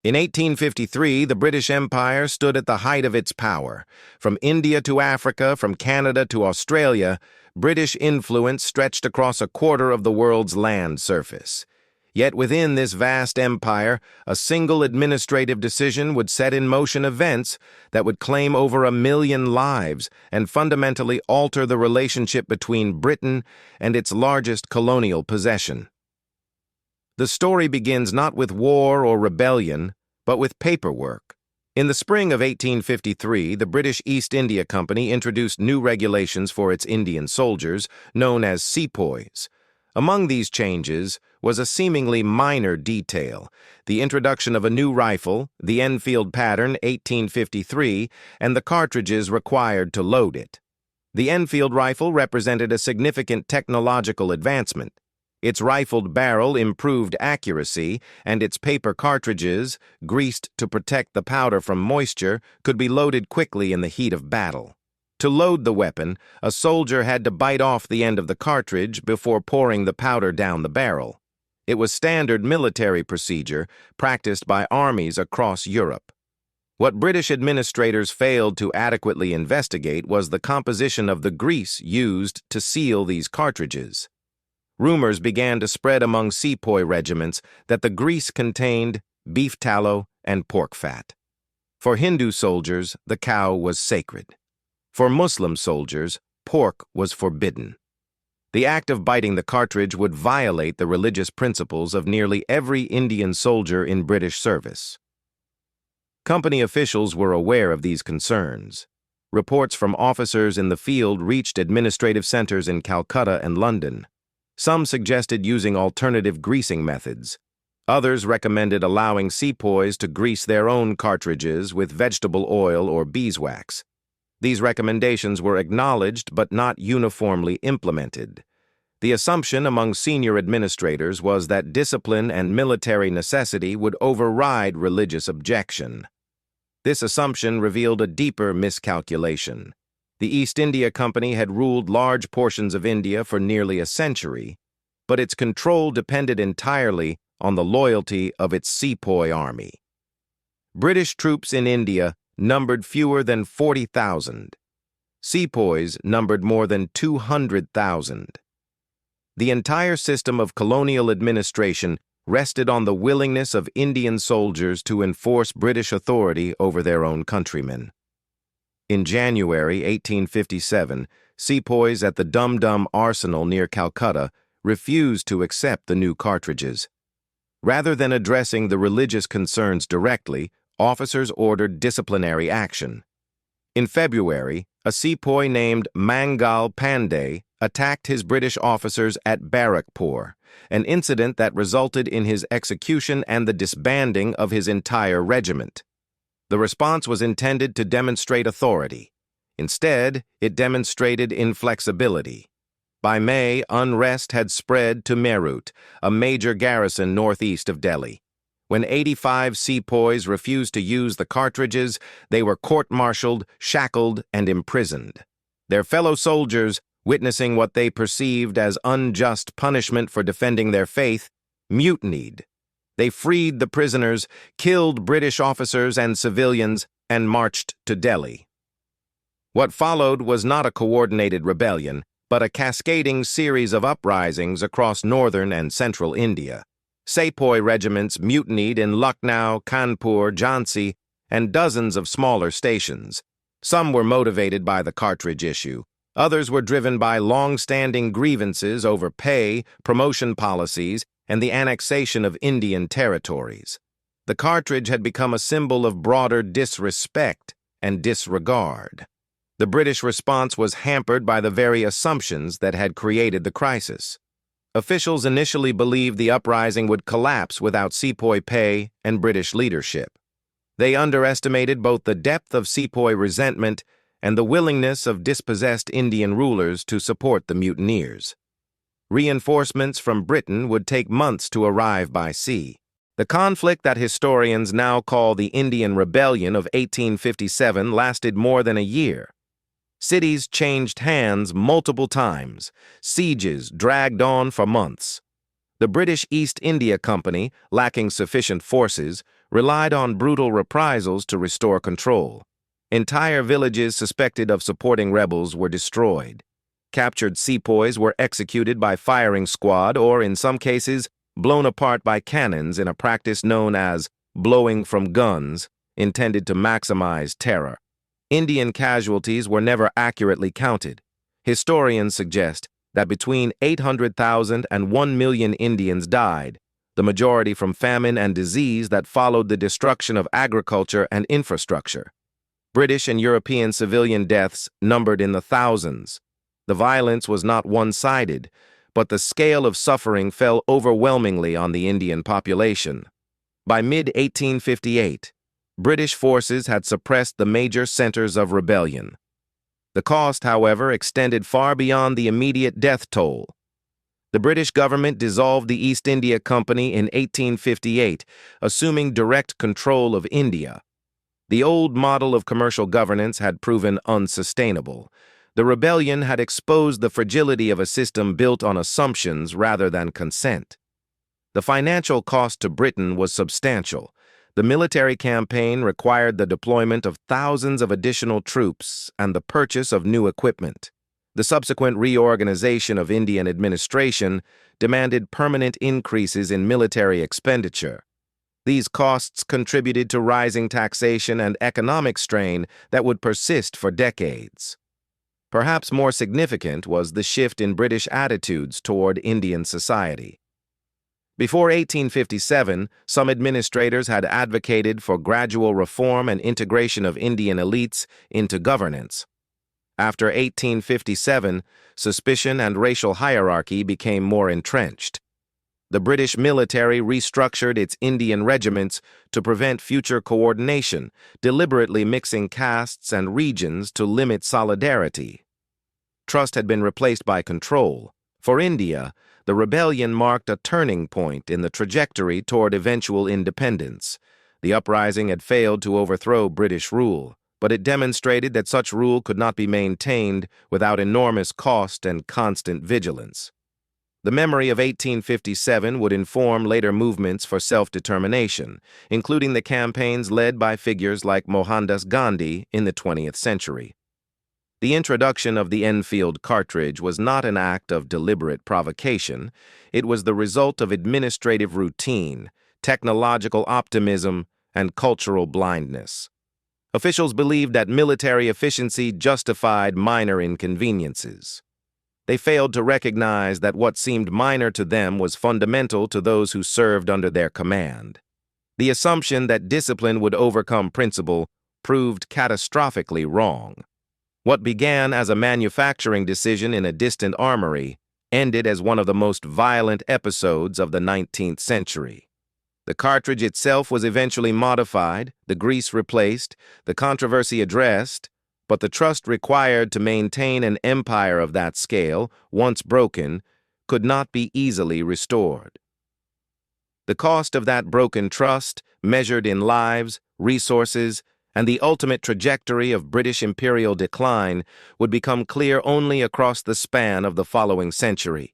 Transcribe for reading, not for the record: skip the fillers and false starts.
In 1853, the British Empire stood at the height of its power. From India to Africa, from Canada to Australia, British influence stretched across a quarter of the world's land surface. Yet within this vast empire, a single administrative decision would set in motion events that would claim over 1 million lives and fundamentally alter the relationship between Britain and its largest colonial possession. The story begins not with war or rebellion, but with paperwork. In the spring of 1853, the British East India Company introduced new regulations for its Indian soldiers, known as sepoys. Among these changes was a seemingly minor detail: the introduction of a new rifle, the Enfield pattern 1853, and the cartridges required to load it. The Enfield rifle represented a significant technological advancement. Its rifled barrel improved accuracy, and its paper cartridges, greased to protect the powder from moisture, could be loaded quickly in the heat of battle. To load the weapon, a soldier had to bite off the end of the cartridge before pouring the powder down the barrel. It was standard military procedure practiced by armies across Europe. What British administrators failed to adequately investigate was the composition of the grease used to seal these cartridges. Rumors began to spread among sepoy regiments that the grease contained beef tallow and pork fat. For Hindu soldiers, the cow was sacred. For Muslim soldiers, pork was forbidden. The act of biting the cartridge would violate the religious principles of nearly every Indian soldier in British service. Company officials were aware of these concerns. Reports from officers in the field reached administrative centers in Calcutta and London. Some suggested using alternative greasing methods. Others recommended allowing sepoys to grease their own cartridges with vegetable oil or beeswax. These recommendations were acknowledged but not uniformly implemented. The assumption among senior administrators was that discipline and military necessity would override religious objection. This assumption revealed a deeper miscalculation. The East India Company had ruled large portions of India for nearly a century, but its control depended entirely on the loyalty of its sepoy army. British troops in India numbered fewer than 40,000. Sepoys numbered more than 200,000. The entire system of colonial administration rested on the willingness of Indian soldiers to enforce British authority over their own countrymen. In January 1857, sepoys at the Dum Dum Arsenal near Calcutta refused to accept the new cartridges. Rather than addressing the religious concerns directly, officers ordered disciplinary action. In February, a sepoy named Mangal Pandey attacked his British officers at Barakpur, an incident that resulted in his execution and the disbanding of his entire regiment. The response was intended to demonstrate authority. Instead, it demonstrated inflexibility. By May, unrest had spread to Meerut, a major garrison northeast of Delhi. When 85 sepoys refused to use the cartridges, they were court-martialed, shackled, and imprisoned. Their fellow soldiers, witnessing what they perceived as unjust punishment for defending their faith, mutinied. They freed the prisoners, killed British officers and civilians, and marched to Delhi. What followed was not a coordinated rebellion, but a cascading series of uprisings across northern and central India. Sepoy regiments mutinied in Lucknow, Kanpur, Jhansi, and dozens of smaller stations. Some were motivated by the cartridge issue. Others were driven by long-standing grievances over pay, promotion policies, and the annexation of Indian territories. The cartridge had become a symbol of broader disrespect and disregard. The British response was hampered by the very assumptions that had created the crisis. Officials initially believed the uprising would collapse without sepoy pay and British leadership. They underestimated both the depth of sepoy resentment and the willingness of dispossessed Indian rulers to support the mutineers. Reinforcements from Britain would take months to arrive by sea. The conflict that historians now call the Indian Rebellion of 1857 lasted more than a year. Cities changed hands multiple times. Sieges dragged on for months. The British East India Company, lacking sufficient forces, relied on brutal reprisals to restore control. Entire villages suspected of supporting rebels were destroyed. Captured sepoys were executed by firing squad or, in some cases, blown apart by cannons in a practice known as blowing from guns, intended to maximize terror. Indian casualties were never accurately counted. Historians suggest that between 800,000 and 1 million Indians died, the majority from famine and disease that followed the destruction of agriculture and infrastructure. British and European civilian deaths numbered in the thousands. The violence was not one-sided, but the scale of suffering fell overwhelmingly on the Indian population. By mid-1858, British forces had suppressed the major centers of rebellion. The cost, however, extended far beyond the immediate death toll. The British government dissolved the East India Company in 1858, assuming direct control of India. The old model of commercial governance had proven unsustainable. The rebellion had exposed the fragility of a system built on assumptions rather than consent. The financial cost to Britain was substantial. The military campaign required the deployment of thousands of additional troops and the purchase of new equipment. The subsequent reorganization of Indian administration demanded permanent increases in military expenditure. These costs contributed to rising taxation and economic strain that would persist for decades. Perhaps more significant was the shift in British attitudes toward Indian society. Before 1857, some administrators had advocated for gradual reform and integration of Indian elites into governance. After 1857, suspicion and racial hierarchy became more entrenched. The British military restructured its Indian regiments to prevent future coordination, deliberately mixing castes and regions to limit solidarity. Trust had been replaced by control. For India, the rebellion marked a turning point in the trajectory toward eventual independence. The uprising had failed to overthrow British rule, but it demonstrated that such rule could not be maintained without enormous cost and constant vigilance. The memory of 1857 would inform later movements for self-determination, including the campaigns led by figures like Mohandas Gandhi in the 20th century. The introduction of the Enfield cartridge was not an act of deliberate provocation. It was the result of administrative routine, technological optimism, and cultural blindness. Officials believed that military efficiency justified minor inconveniences. They failed to recognize that what seemed minor to them was fundamental to those who served under their command. The assumption that discipline would overcome principle proved catastrophically wrong. What began as a manufacturing decision in a distant armory ended as one of the most violent episodes of the 19th century. The cartridge itself was eventually modified, the grease replaced, the controversy addressed, but the trust required to maintain an empire of that scale, once broken, could not be easily restored. The cost of that broken trust, measured in lives, resources, and the ultimate trajectory of British imperial decline, would become clear only across the span of the following century.